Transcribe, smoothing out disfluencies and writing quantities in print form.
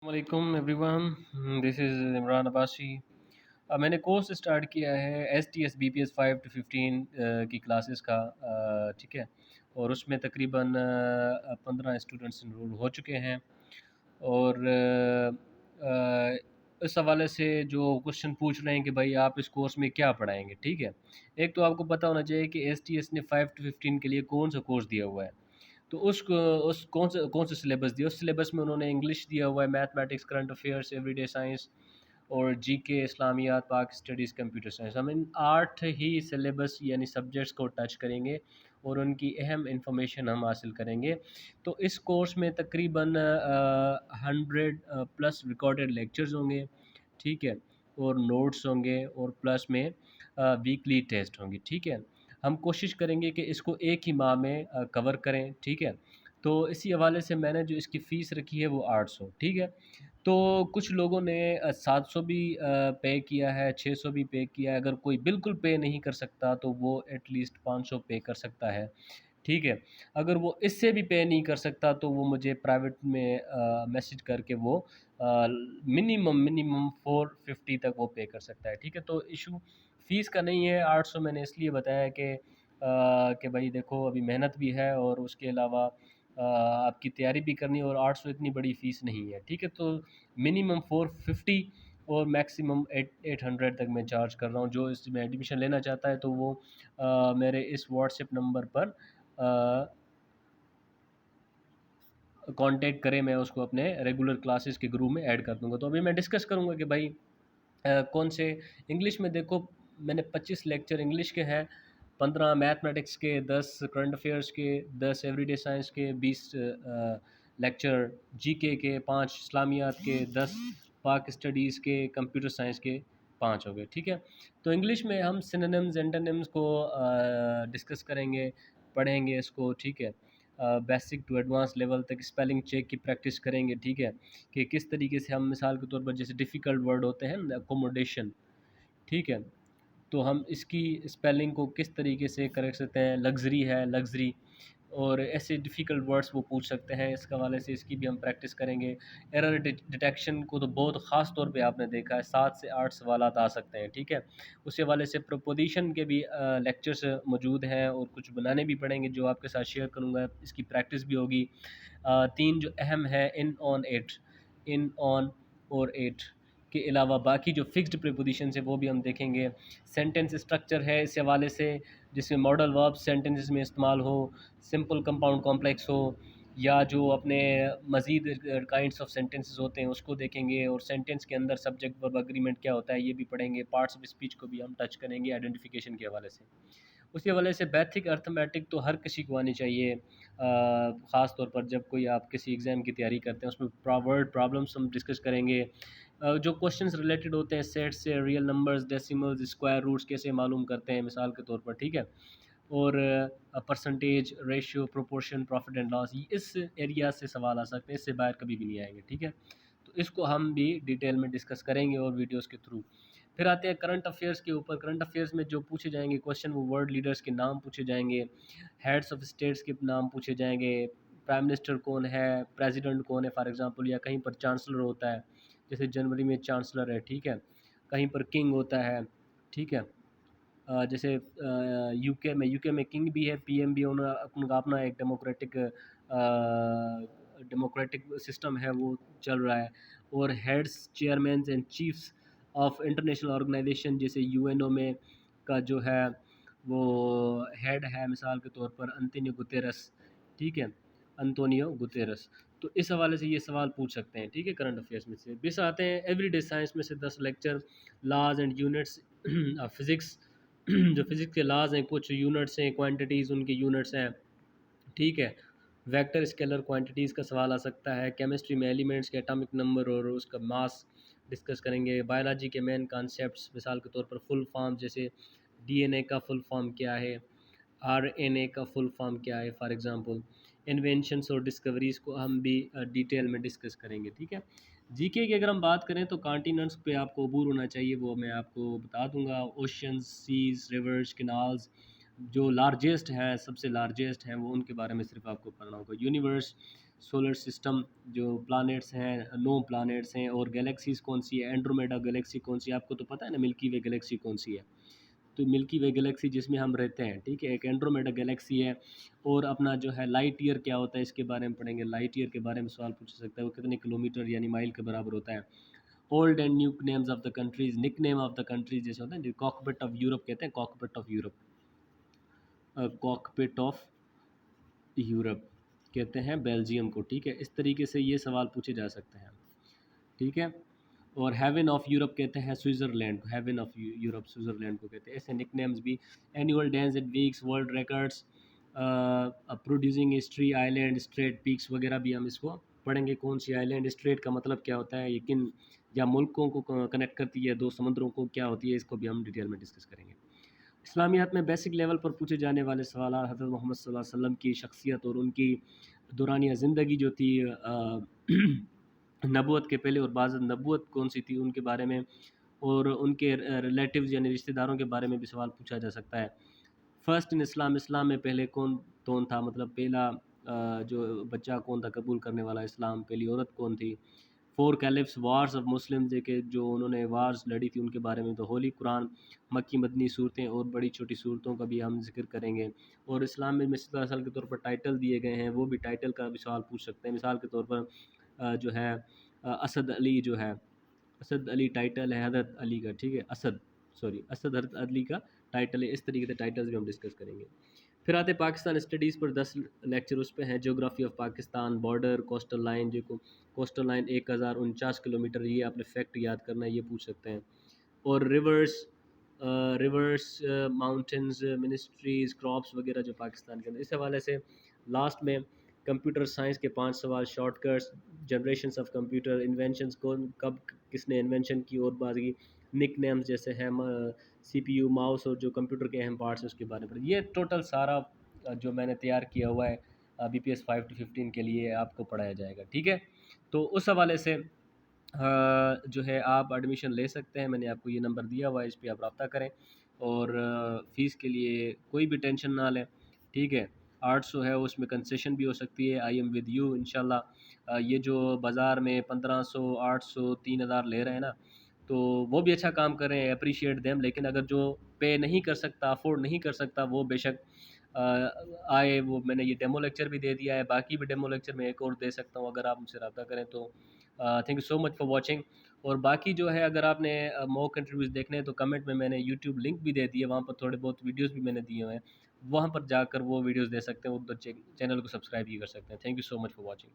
वालेकुम everyone, this is Imran Abbasi. मैंने course start किया है STS BPS 5 to 15 की क्लासेस का। ठीक है। और उसमें तकरीबन 15 स्टूडेंट्स इनरोल हो चुके हैं। और इस हवाले से जो क्वेश्चन पूछ रहे हैं कि भाई आप इस कोर्स में क्या पढ़ाएंगे। ठीक है। एक तो आपको पता होना चाहिए कि STS ने 5 to 15 के लिए कौन सा कोर्स दिया हुआ है। तो उस कौन सा सिलेबस दिया, उस सिलेबस में उन्होंने इंग्लिश दिया हुआ है, mathematics, current affairs, everyday science और जीके, इस्लामियात, पाक स्टडीज़, कंप्यूटर साइंस। हम इन 8 ही सिलेबस यानी सब्जेक्ट्स को टच करेंगे और उनकी अहम इंफॉर्मेशन हम हासिल करेंगे। तो इस कोर्स में तकरीबन 100 प्लस रिकॉर्डेड लेक्चर्स होंगे। ठीक है। और नोट्स होंगे और प्लस में वीकली टेस्ट होंगी। ठीक है। हम कोशिश करेंगे कि इसको एक ही माह में कवर करें। ठीक है। तो इसी हवाले से मैंने जो इसकी फ़ीस रखी है वो 800। ठीक है। तो कुछ लोगों ने 700 भी पे किया है, 600 भी पे किया है। अगर कोई बिल्कुल पे नहीं कर सकता तो वो एटलीस्ट 500 पे कर सकता है। ठीक है। अगर वो इससे भी पे नहीं कर सकता तो वो मुझे प्राइवेट में मैसेज करके वो मिनिमम 450 तक वो पे कर सकता है। ठीक है। तो इशू फ़ीस का नहीं है। 800 मैंने इसलिए बताया कि भाई देखो अभी मेहनत भी है और उसके अलावा आपकी तैयारी भी करनी है और 800 इतनी बड़ी फ़ीस नहीं है। ठीक है। तो मिनिमम 450 और मैक्सिमम 800 तक मैं चार्ज कर रहा हूँ। जो इसमें एडमिशन लेना चाहता है तो वो मेरे इस व्हाट्सएप नंबर पर कांटेक्ट करे, मैं उसको अपने रेगुलर क्लासेस के ग्रुप में ऐड कर दूंगा। तो अभी मैं डिस्कस करूंगा कि भाई कौन से इंग्लिश में देखो, मैंने 25 लेक्चर इंग्लिश के हैं, 15 मैथमेटिक्स के, 10 करंट अफेयर्स के, 10 एवरीडे साइंस के, 20 लेक्चर जीके के, 5 इस्लामियात के, 10 पाक स्टडीज़ के, कंप्यूटर साइंस के 5 हो गए। ठीक है। तो इंग्लिश में हम सिनोनिम्स एंटोनिम्स को डिस्कस करेंगे, पढ़ेंगे इसको। ठीक है। बेसिक टू एडवांस लेवल तक स्पेलिंग चेक की प्रैक्टिस करेंगे। ठीक है। कि किस तरीके से हम मिसाल के तौर पर जैसे डिफ़िकल्ट वर्ड होते हैं ना, अकोमोडेशन। ठीक है। तो हम इसकी स्पेलिंग को किस तरीके से कर सकते हैं, लग्जरी है, लग्जरी, और ऐसे डिफ़िकल्ट वर्ड्स वो पूछ सकते हैं। इस हवाले से इसकी भी हम प्रैक्टिस करेंगे। एरर डिटेक्शन को तो बहुत ख़ास तौर पे आपने देखा है, 7 से 8 सवालात आ सकते हैं। ठीक है। उस हवाले से प्रोपोजिशन के भी लेक्चर्स मौजूद हैं और कुछ बनाने भी पड़ेंगे जो आपके साथ शेयर करूँगा। इसकी प्रैक्टिस भी होगी। 3 जो अहम है, इन, ऑन, एट, इन, ऑन और एट के अलावा बाकी जो फिक्स्ड प्रीपोजिशन है वो भी हम देखेंगे। सेंटेंस स्ट्रक्चर है इस हवाले से, जिसमें मॉडल वर्ब सेंटेंसेस में इस्तेमाल हो, सिंपल, कंपाउंड, कॉम्प्लेक्स हो, या जो अपने मज़ीद काइंड्स ऑफ सेंटेंसेस होते हैं उसको देखेंगे। और सेंटेंस के अंदर सब्जेक्ट वर्ब एग्रीमेंट क्या होता है ये भी पढ़ेंगे। पार्ट्स ऑफ स्पीच को भी हम टच करेंगे आइडेंटिफिकेशन के हवाले से। उसी हवाले से बेसिक अर्थमेटिक तो हर किसी को आनी चाहिए, ख़ास तौर पर जब कोई आप किसी एग्ज़ाम की तैयारी करते हैं। उसमें वर्ड प्रॉब्लम्स हम डिस्कस करेंगे। जो क्वेश्चंस रिलेटेड होते हैं सेट से, real numbers, decimals, square roots कैसे मालूम करते हैं मिसाल के तौर पर। ठीक है। और percentage, ratio, proportion, profit and loss, इस एरिया से सवाल आ सकते हैं, इससे बाहर कभी भी नहीं आएंगे। ठीक है। तो इसको हम भी डिटेल में डिस्कस करेंगे और वीडियोस के थ्रू। फिर आते हैं करंट अफेयर्स के ऊपर। करंट अफेयर्स में जो पूछे जाएंगे क्वेश्चन, वो वर्ल्ड लीडर्स के नाम पूछे जाएंगे, हेड्स ऑफ स्टेट्स के नाम पूछे जाएंगे, प्राइम मिनिस्टर कौन है, प्रेसिडेंट कौन है फॉर एग्जांपल, या कहीं पर चांसलर होता है, जैसे जनवरी में चांसलर है। ठीक है। कहीं पर किंग होता है। ठीक है। जैसे यूके में किंग भी है, पीएम भी है, उनका अपना एक डेमोक्रेटिक सिस्टम है वो चल रहा है। और heads, chairman and chiefs of international organization, जैसे यूएनओ में का जो है वो हेड है मिसाल के तौर पर अंतोनियो गुतेरस। ठीक है। Antonio Guterres. तो इस हवाले से ये सवाल पूछ सकते हैं। ठीक है। करंट अफेयर्स में से बीस आते हैं एवरीडे साइंस में से 10 lecture, laws and units, physics, जो फिज़िक्स के लॉज हैं, कुछ यूनिट्स हैं, क्वांटिटीज़ उनके यूनिट्स हैं। ठीक है। वेक्टर स्केलर क्वांटिटीज़ का सवाल आ सकता है। केमिस्ट्री में एलिमेंट्स के एटॉमिक नंबर और उसका मास डिस्कस करेंगे। बायोलॉजी के मेन कॉन्सेप्ट्स, मिसाल के तौर पर फुल फॉर्म, जैसे डीएनए का फुल फॉर्म क्या है, आरएनए का फुल फॉर्म क्या है फॉर एग्जांपल। इन्वेंशंस और डिस्कवरीज़ को हम भी डिटेल में डिस्कस करेंगे। ठीक है। जीके की अगर हम बात करें तो कॉन्टिनेंट्स पे आपको अबूर होना चाहिए, वो मैं आपको बता दूंगा। ओशंस, सीज, रिवर्स, कैनाल्स, जो लार्जेस्ट हैं, सबसे लार्जेस्ट हैं, वो उनके बारे में सिर्फ आपको पढ़ना होगा। यूनिवर्स, सोलर सिस्टम जो प्लैनेट्स हैं, 9 प्लैनेट्स हैं, और गैलेक्सीज़ कौन सी है, एंड्रोमेडा गैलेक्सी कौन सी है, आपको तो पता है ना मिल्की वे गैलेक्सी कौन सी है। तो मिल्की वे गैलेक्सी जिसमें हम रहते हैं, ठीक है, एक एंड्रोमेडा गैलेक्सी है। और अपना जो है लाइट ईयर क्या होता है, इसके बारे में पढ़ेंगे। लाइट ईयर के बारे में सवाल पूछ सकता है, वो कितने किलोमीटर यानी माइल के बराबर होता है। Old and new names of the countries, nick name of the countries जैसे होता है, कॉकपिट ऑफ यूरोप कहते हैं, cockpit of Europe, cockpit of Europe कहते हैं बेल्जियम को, ठीक है। इस तरीके से ये सवाल पूछे जा सकते हैं, ठीक है। और हेवन ऑफ यूरोप कहते हैं स्विट्ज़रलैंड को, हेवन ऑफ यूरोप स्विट्ज़रलैंड को कहते हैं। ऐसे निकनेम्स भी, annual days and weeks, world records, producing history, island, straight, peaks वगैरह भी हम इसको पढ़ेंगे। कौन सी आइलैंड, स्ट्रेट का मतलब क्या होता है, ये किन या मुल्कों को कनेक्ट करती है, दो समुद्रों को क्या होती है, इसको भी हम डिटेल में डिस्कस करेंगे। इस्लामियात में बेसिक लेवल पर पूछे जाने वाले सवाल, हज़रत मोहम्मद सल्लल्लाहु अलैहि वसल्लम की शख्सियत और उनकी दौरानिया ज़िंदगी जो थी नबूवत के पहले, और बाज़ नबूवत कौन सी थी उनके बारे में, और उनके रिलेटिव्स यानी रिश्तेदारों के बारे में भी सवाल पूछा जा सकता है। फ़र्स्ट इन इस्लाम, इस्लाम में पहले कौन था, मतलब पहला जो बच्चा कौन था कबूल करने वाला इस्लाम, पहली औरत कौन थी। Four caliphs, wars of Muslim के जो उन्होंने वार्स लड़ी थी उनके बारे में, तो होली कुरान, मक्की मदनी सूरतें और बड़ी छोटी सूरतों का भी हम जिक्र करेंगे। और इस्लाम में मिसाल के तौर पर टाइटल दिए गए हैं, वो भी टाइटल का भी सवाल पूछ सकते हैं। मिसाल के तौर पर जो है असद अली जो है, असद अली टाइटल है हज़रत अली का, ठीक है, असद हज़रत अली का टाइटल है। इस तरीके से टाइटल्स भी हम डिस्कस करेंगे। फिर आते पाकिस्तान स्टडीज़ पर 10 लेक्चर उस पे हैं। Geography of Pakistan, border, coastal line, जो कोस्टल लाइन 1049 किलोमीटर, ये आपने फैक्ट याद करना है, ये पूछ सकते हैं। और रिवर्स, माउंटेंस, मिनिस्ट्रीज़, क्रॉप्स वगैरह जो पाकिस्तान के अंदर, इस हवाले से लास्ट में कंप्यूटर साइंस के 5 सवाल, shortcuts, generations of computer, inventions कौन कब किसने इन्वेंशन की, और बाकी निक नेम्स जैसे है CPU, माउस, और जो कंप्यूटर के अहम पार्ट्स हैं उसके बारे में। ये टोटल सारा जो मैंने तैयार किया हुआ है BPS 5 to 15 के लिए आपको पढ़ाया जाएगा, ठीक है। तो उस हवाले से जो है आप एडमिशन ले सकते हैं। मैंने आपको ये नंबर दिया हुआ है, इस पे आप रब्ता करें। और फ़ीस के लिए कोई भी टेंशन ना लें, ठीक है। 800 है, उसमें कंसेशन भी हो सकती है। आई एम विद यू इंशाल्लाह। ये जो बाज़ार में 1500, 800, 3000 ले रहे हैं ना, तो वो भी अच्छा काम कर रहे हैं, अप्रिशिएट देम। लेकिन अगर जो पे नहीं कर सकता, अफोर्ड नहीं कर सकता, वो बेशक आए। वो मैंने ये डेमो लेक्चर भी दे दिया है, बाकी भी डेमो लेक्चर मैं एक और दे सकता हूँ अगर आप मुझसे रब्ता करें तो। Thank you so much for watching. और बाकी जो है, अगर आपने मॉक इंटरव्यूज़ देखने हैं तो कमेंट में मैंने यूट्यूब लिंक भी दे दिया, वहाँ पर थोड़े बहुत वीडियोज़ भी मैंने दिए हुए हैं, वहाँ पर जाकर वो वीडियोज़ दे सकते हैं, उधर चैनल को सब्सक्राइब भी कर सकते हैं। Thank you so much for watching.